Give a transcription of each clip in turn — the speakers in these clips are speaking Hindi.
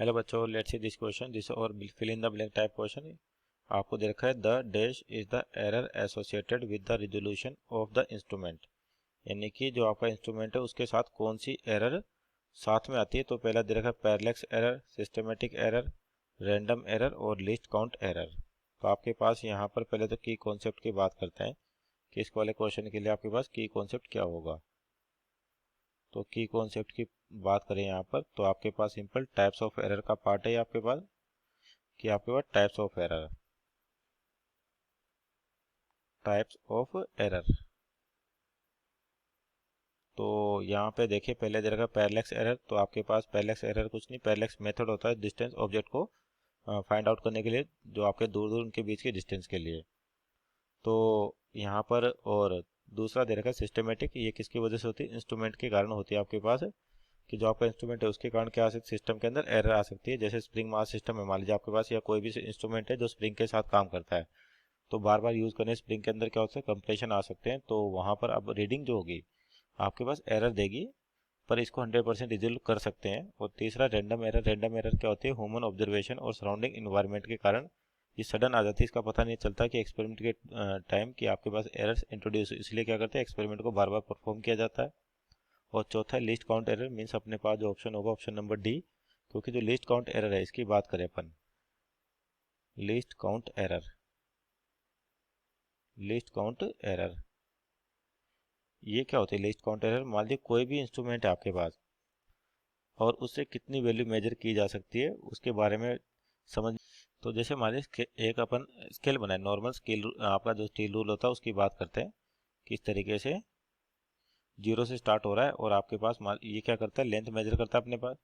हेलो बच्चों, let's see this question. This और fill in the blank type question. आपको दे रखा है the dash is the error associated with the resolution of the instrument, यानी कि जो आपका इंस्ट्रूमेंट है उसके साथ कौन सी एरर साथ में आती है। तो पहला दे रखा है parallax error, systematic error, random error और लिस्ट काउंट एरर। तो आपके पास यहाँ पर पहले तो की कॉन्सेप्ट की बात करते हैं कि इस वाले क्वेश्चन के लिए आपके पास की कॉन्सेप्ट क्या होगा। तो की कॉन्सेप्ट की बात करें यहाँ पर तो आपके पास सिंपल टाइप्स ऑफ एरर का पार्ट है आपके पास कि आपके पास टाइप्स ऑफ एरर। तो यहाँ पे देखिए पहले दे रखा पैरेलैक्स एरर। तो आपके पास पैरेलैक्स एरर कुछ नहीं, पैरेलैक्स मेथड होता है डिस्टेंस ऑब्जेक्ट को फाइंड आउट करने के लिए, जो आपके दूर दूर उनके बीच के डिस्टेंस के लिए। तो यहाँ पर और दूसरा दे रखा है सिस्टमेटिक। ये किसकी वजह से होती है? इंस्ट्रूमेंट के कारण होती है आपके पास, कि जो आपका इंस्ट्रूमेंट है उसके कारण क्या आ सकती है, सिस्टम के अंदर एरर आ सकती है। जैसे स्प्रिंग मास सिस्टम है मान लीजिए आपके पास, या कोई भी इंस्ट्रूमेंट है जो स्प्रिंग के साथ काम करता है, तो बार बार यूज करने स्प्रिंग के अंदर क्या होता है, कंप्रेशन आ सकते हैं। तो वहां पर अब रीडिंग जो होगी आपके पास एरर देगी, पर इसको 100% रिजोल्व कर सकते हैं। और तीसरा रैंडम एरर। रैंडम एरर क्या होती है? ह्यूमन ऑब्जर्वेशन और सराउंडिंग इन्वायरमेंट के कारण ये सडन आ जाती है, इसका पता नहीं चलता कि एक्सपेरिमेंट के टाइम कि आपके पास एरर्स इंट्रोड्यूस, इसलिए क्या करते हैं, एक्सपेरिमेंट को बार बार परफॉर्म किया जाता है। और चौथा है लिस्ट काउंट एरर। मीन्स अपने पास जो ऑप्शन होगा ऑप्शन नंबर डी, क्योंकि जो लिस्ट काउंट एरर है इसकी बात करें अपन, least count error, least count error ये क्या होती है? लिस्ट काउंट एरर, मान लीजिए कोई भी इंस्ट्रूमेंट है आपके पास और उससे कितनी वैल्यू मेजर की जा सकती है उसके बारे में समझ। तो जैसे मान लीजिए एक अपन स्केल बनाए, नॉर्मल स्केल, आपका जो स्टील रूल होता है उसकी बात करते हैं। किस तरीके से जीरो से स्टार्ट हो रहा है और आपके पास ये क्या करता है, लेंथ मेजर करता है अपने पास।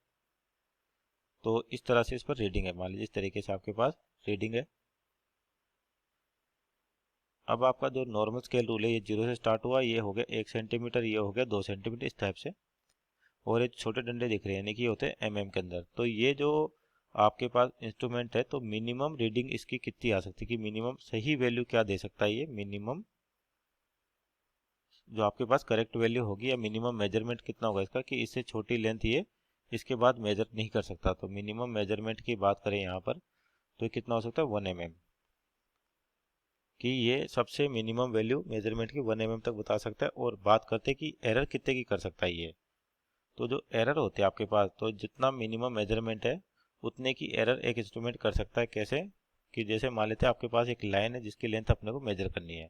तो इस तरह से इस पर रीडिंग है, मान लीजिए इस तरीके से आपके पास रीडिंग है। अब आपका जो नॉर्मल स्केल रूल है, ये जीरो से स्टार्ट हुआ, ये हो गया 1 सेंटीमीटर, ये हो गया 2 सेंटीमीटर, इस टाइप से। और ये छोटे डंडे दिख रहे हैं, यानी कि ये होते हैं एमएम के अंदर। तो ये जो आपके पास इंस्ट्रूमेंट है, तो मिनिमम रीडिंग इसकी कितनी आ सकती है, कि मिनिमम सही वैल्यू क्या दे सकता है ये, मिनिमम जो आपके पास करेक्ट वैल्यू होगी, या मिनिमम मेजरमेंट कितना होगा इसका, कि इससे छोटी लेंथ ये इसके बाद मेजर नहीं कर सकता। तो मिनिमम मेजरमेंट की बात करें यहाँ पर तो ये कितना हो सकता है, 1 mm, कि ये सबसे मिनिमम वैल्यू मेजरमेंट की 1 mm तक बता सकता है। और बात करते हैं कि एरर कितने की कर सकता है ये। तो जो एरर होते हैं आपके पास, तो जितना मिनिमम मेजरमेंट है उतने की एरर एक इंस्ट्रूमेंट कर सकता है। कैसे? कि जैसे मान लेते हैं आपके पास एक लाइन है जिसकी लेंथ अपने को मेजर करनी है,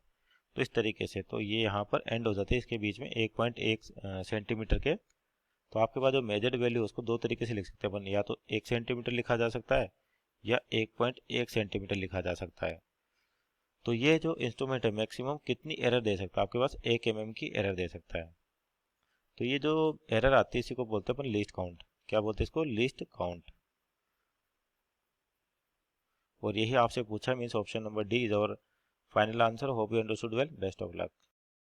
तो इस तरीके से तो ये यहाँ पर एंड हो जाती है इसके बीच में 1.1 सेंटीमीटर के। तो आपके पास जो मेजर्ड वैल्यू उसको दो तरीके से लिख सकते हैं अपन, या तो 1 सेंटीमीटर लिखा जा सकता है या 1.1 सेंटीमीटर लिखा जा सकता है। तो ये जो इंस्ट्रूमेंट है मैक्सिमम कितनी एरर दे सकता है, आपके पास 1 mm की एरर दे सकता है। तो ये जो एरर आती है इसी को बोलते हैं अपन लीस्ट काउंट। क्या बोलते हैं इसको? Least count. और यही आपसे पूछा, means option number D is our final answer. Hope you understood well. Best of luck.